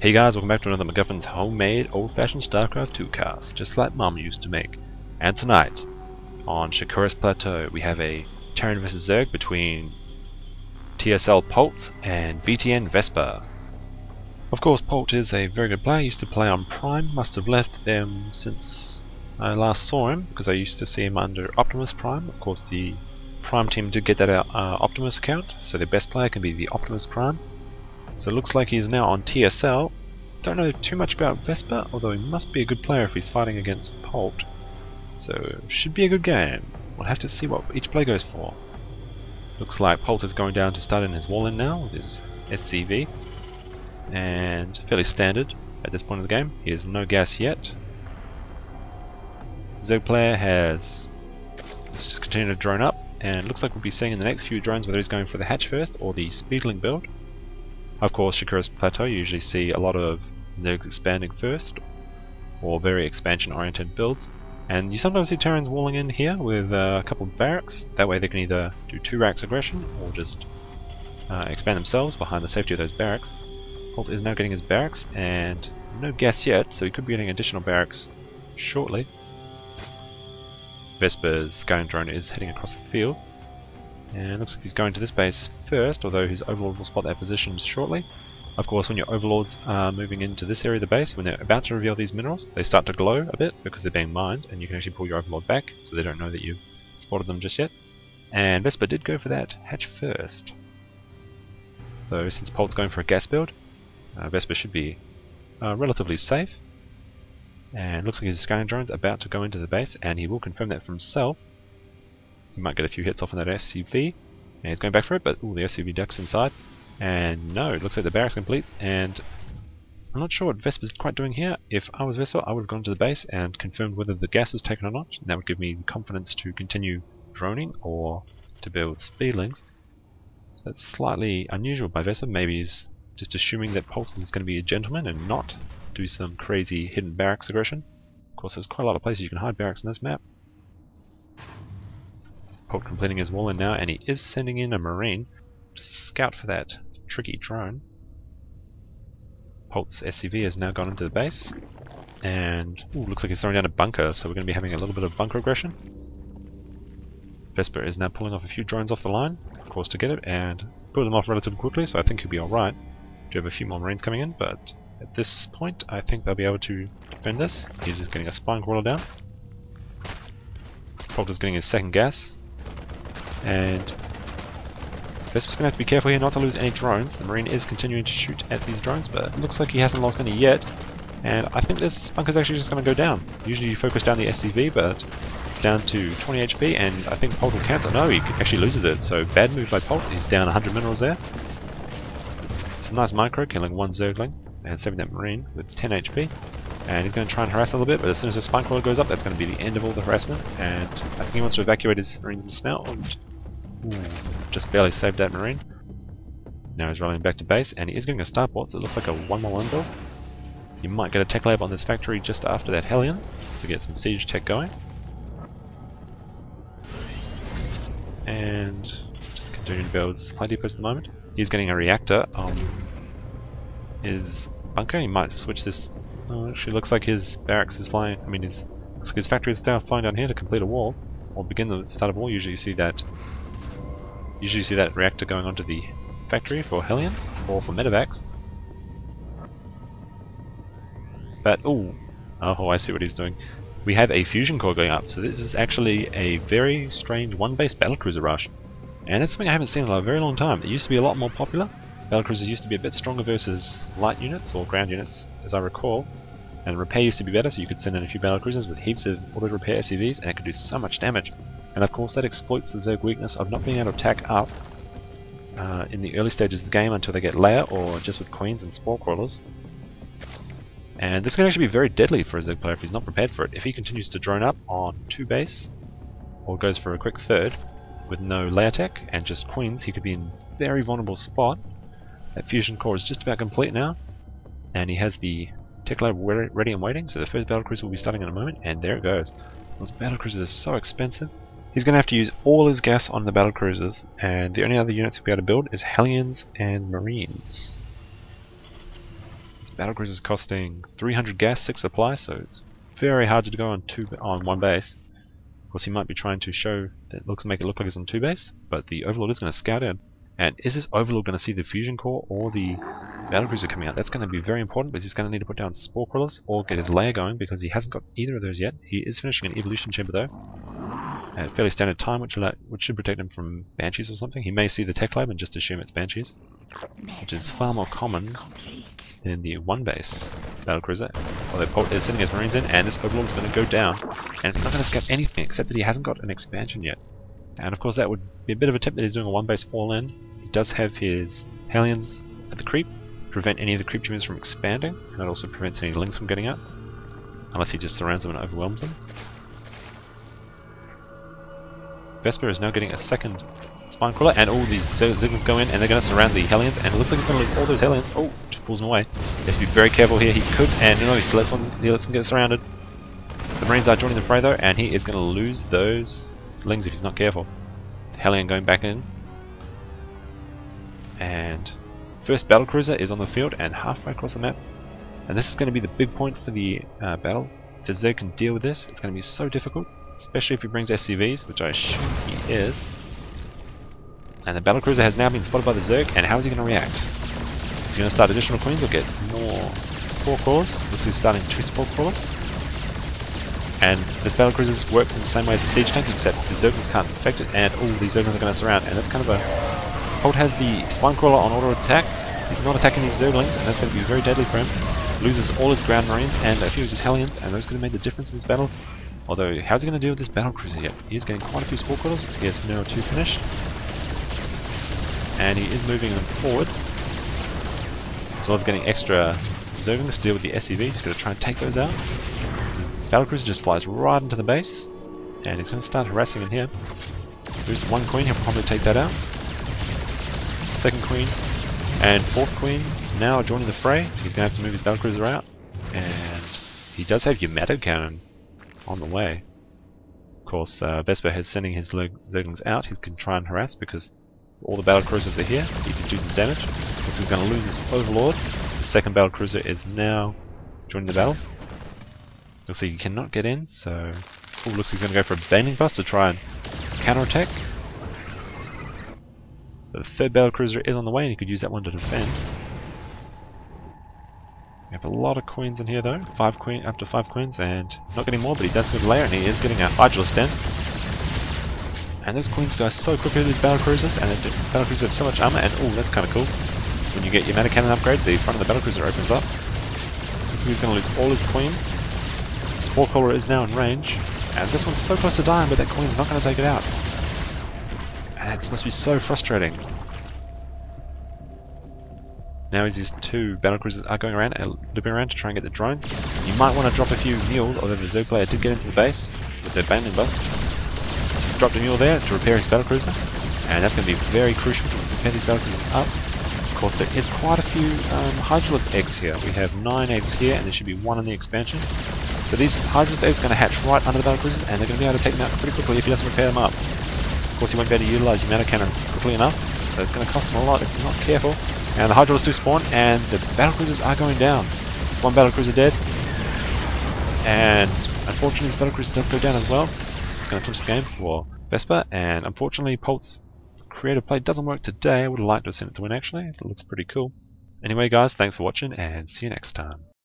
Hey guys, welcome back to another MacGuffin's homemade old-fashioned StarCraft 2 cast, just like Mom used to make. And tonight, on Shakuras Plateau, we have a Terran vs Zerg between TSLPolt and BtNVeSpeR. Of course, Polt is a very good player, used to play on Prime, must have left them since I last saw him, because I used to see him under Optimus Prime. Of course, the Prime team did get that Optimus account, so their best player can be the Optimus Prime. So it looks like he's now on TSL. Don't know too much about Vesper, although he must be a good player if he's fighting against Polt. So should be a good game. We'll have to see what each player goes for. Looks like Polt is going down to start in his wall in now with his SCV. And fairly standard at this point of the game. He has no gas yet. Zerg player has... let's just continue to drone up, and it looks like we'll be seeing in the next few drones whether he's going for the hatch first or the speedling build. Of course, Shakuras Plateau, you usually see a lot of Zergs expanding first, or very expansion-oriented builds, and you sometimes see Terrans walling in here with a couple of barracks. That way they can either do 2 racks aggression, or just expand themselves behind the safety of those barracks. Polt is now getting his barracks, and no gas yet, so he could be getting additional barracks shortly. Vesper's scouting drone is heading across the field. And it looks like he's going to this base first, although his overlord will spot that position shortly. Of course, when your overlords are moving into this area of the base, when they're about to reveal these minerals, they start to glow a bit because they're being mined, and you can actually pull your overlord back, so they don't know that you've spotted them just yet. And Vesper did go for that hatch first. Though, since Polt's going for a gas build, Vesper should be relatively safe. And looks like his scouting drone's about to go into the base, and he will confirm that for himself. He might get a few hits off on that SCV, and he's going back for it, but ooh, the SCV ducks inside. And no, it looks like the barracks completes, and I'm not sure what Vesper's quite doing here. If I was Vesper, I would have gone to the base and confirmed whether the gas was taken or not, and that would give me confidence to continue droning or to build speedlings. So that's slightly unusual by Vesper. Maybe he's just assuming that Polt is going to be a gentleman and not do some crazy hidden barracks aggression. Of course, there's quite a lot of places you can hide barracks on this map. Polt completing his wall in now, and he is sending in a marine to scout for that tricky drone. Polt's SCV has now gone into the base, and ooh, looks like he's throwing down a bunker, so we're going to be having a little bit of bunker aggression. Vesper is now pulling off a few drones off the line, of course, to get it, and pull them off relatively quickly, so I think he'll be alright. Do have a few more marines coming in, but at this point I think they'll be able to defend this. He's just getting a spine crawler down. Polt is getting his second gas. And Vesper's going to have to be careful here not to lose any drones. The marine is continuing to shoot at these drones, but it looks like he hasn't lost any yet. And I think this bunker's actually just going to go down. Usually you focus down the SCV, but it's down to 20 HP, and I think Polt will cancel. No, he actually loses it, so bad move by Polt. He's down 100 minerals there. Some nice micro, killing 1 Zergling, and saving that marine with 10 HP. And he's going to try and harass a little bit, but as soon as the spine crawler goes up, that's going to be the end of all the harassment. And I think he wants to evacuate his marines now. Ooh, just barely saved that marine. Now he's rolling back to base, and he is getting a starport, so it looks like a 1-1 build. You might get a tech lab on this factory just after that Hellion to get some siege tech going. And just continuing to build supply depots at the moment. He's getting a reactor on his bunker. He might switch this. Oh, actually, looks like his barracks is flying. I mean, looks like his factory is now flying down here to complete a wall or begin the start of a wall. Usually, you see that. Usually, you see that reactor going onto the factory for Hellions or for medevacs. But oh, I see what he's doing. We have a fusion core going up, so this is actually a very strange one-base battlecruiser rush, and it's something I haven't seen in a very long time. It used to be a lot more popular. Battlecruisers used to be a bit stronger versus light units or ground units, as I recall, and repair used to be better, so you could send in a few battlecruisers with heaps of auto-repair SCVs, and it could do so much damage. And of course that exploits the Zerg weakness of not being able to attack up in the early stages of the game until they get layer, or just with queens and spore crawlers. And this can actually be very deadly for a Zerg player if he's not prepared for it. If he continues to drone up on 2 base, or goes for a quick third, with no layer tech and just queens, he could be in a very vulnerable spot. That fusion core is just about complete now, and he has the tech lab ready and waiting, so the first battlecruiser will be starting in a moment, and there it goes. Those battlecruisers are so expensive. He's going to have to use all his gas on the battlecruisers, and the only other units he'll be able to build is Hellions and Marines. This battlecruiser is costing 300 gas, 6 supply, so it's very hard to go on one base. Of course, he might be trying to show that make it look like it's on 2 base, but the Overlord is going to scout in. And is this Overlord going to see the fusion core or the battlecruiser coming out? That's going to be very important because he's going to need to put down spore crawlers or get his lair going because he hasn't got either of those yet. He is finishing an evolution chamber though, at fairly standard time, which should protect him from banshees or something. He may see the tech lab and just assume it's banshees, which is far more common than the 1 base battlecruiser. Although Polt is sending his marines in, and this Overlord is going to go down, and it's not going to scout anything except that he hasn't got an expansion yet. And of course that would be a bit of a tip that he's doing a 1 base all in. He does have his Hellions at the creep, prevent any of the creep tumors from expanding, and that also prevents any links from getting out, unless he just surrounds them and overwhelms them. Vesper is now getting a second spine crawler, and all these Zerglings go in, and they're going to surround the Hellions, and it looks like he's going to lose all those Hellions. Oh, just pulls them away. He has to be very careful here. He could, and no, he lets them get surrounded. The Marines are joining the fray though, and he is going to lose those Lings if he's not careful. The Hellion going back in, and first battlecruiser is on the field and halfway across the map, and this is going to be the big point for the battle. If the Zerg can deal with this, it's going to be so difficult, especially if he brings SCVs, which I assume he is. And the battlecruiser has now been spotted by the Zerg, and how is he going to react? Is he going to start additional queens or get more spore crawlers? Looks like he's starting 2 spore crawlers. And this battlecruiser works in the same way as a siege tank, except the Zerglings can't affect it, and all these Zerglings are going to surround, and that's kind of a... Polt has the spine crawler on auto attack. He's not attacking these Zerglings, and that's going to be very deadly for him. Loses all his ground marines and a few of his Hellions, and those could have made the difference in this battle. Although, how's he going to deal with this battlecruiser yet? He is getting quite a few spore crawlers. He has now 2 finished, and he is moving them forward, as well as getting extra Zerglings to deal with the SCVs. He's going to try and take those out. This battlecruiser just flies right into the base, and he's going to start harassing in here. There's 1 queen, he'll probably take that out. 2nd queen and 4th queen now joining the fray. He's going to have to move his battlecruiser out, and he does have Yamato cannon on the way. Of course, BtNVeSpeR is sending his Zerglings out. He can try and harass because all the battlecruisers are here. He can do some damage. Of course, he's going to lose his Overlord. The 2nd battlecruiser is now joining the battle. You'll see he cannot get in, so looks like he's going to go for a Baning Bust to try and counterattack. The 3rd battlecruiser is on the way, and he could use that one to defend. We have a lot of queens in here though, up to 5 queens, and not getting more, but he does get a layer, and he is getting a Hydralisk Den. And those queens go so quickly with these battlecruisers, and the battlecruisers have so much armor, and oh, that's kind of cool. When you get your Yamato cannon upgrade, the front of the battlecruiser opens up. Looks like he's going to lose all his queens. The spore crawler is now in range, and this one's so close to dying, but that queen's not going to take it out. And that must be so frustrating. Now as these 2 battlecruisers are going around and looping around to try and get the drones, you might want to drop a few mules, although the Zerg player did get into the base with their Baneling Bust. So he's dropped a mule there to repair his battlecruiser, and that's going to be very crucial to repair these battlecruisers up. Of course, there is quite a few Hydralisk eggs here. We have 9 eggs here, and there should be 1 in the expansion. So these Hydralisk eggs are going to hatch right under the battlecruisers, and they're going to be able to take them out pretty quickly if he doesn't repair them up. Of course, he won't be able to utilise Yamato cannon quickly enough, so it's going to cost him a lot if he's not careful. And the Hydralisks do spawn, and the battlecruisers are going down. It's 1 battlecruiser dead, and unfortunately this battlecruiser does go down as well. It's going to clinch the game for BtNVeSpeR, and unfortunately Polt's creative play doesn't work today. I would have liked to have seen it to win actually. It looks pretty cool. Anyway guys, thanks for watching, and see you next time.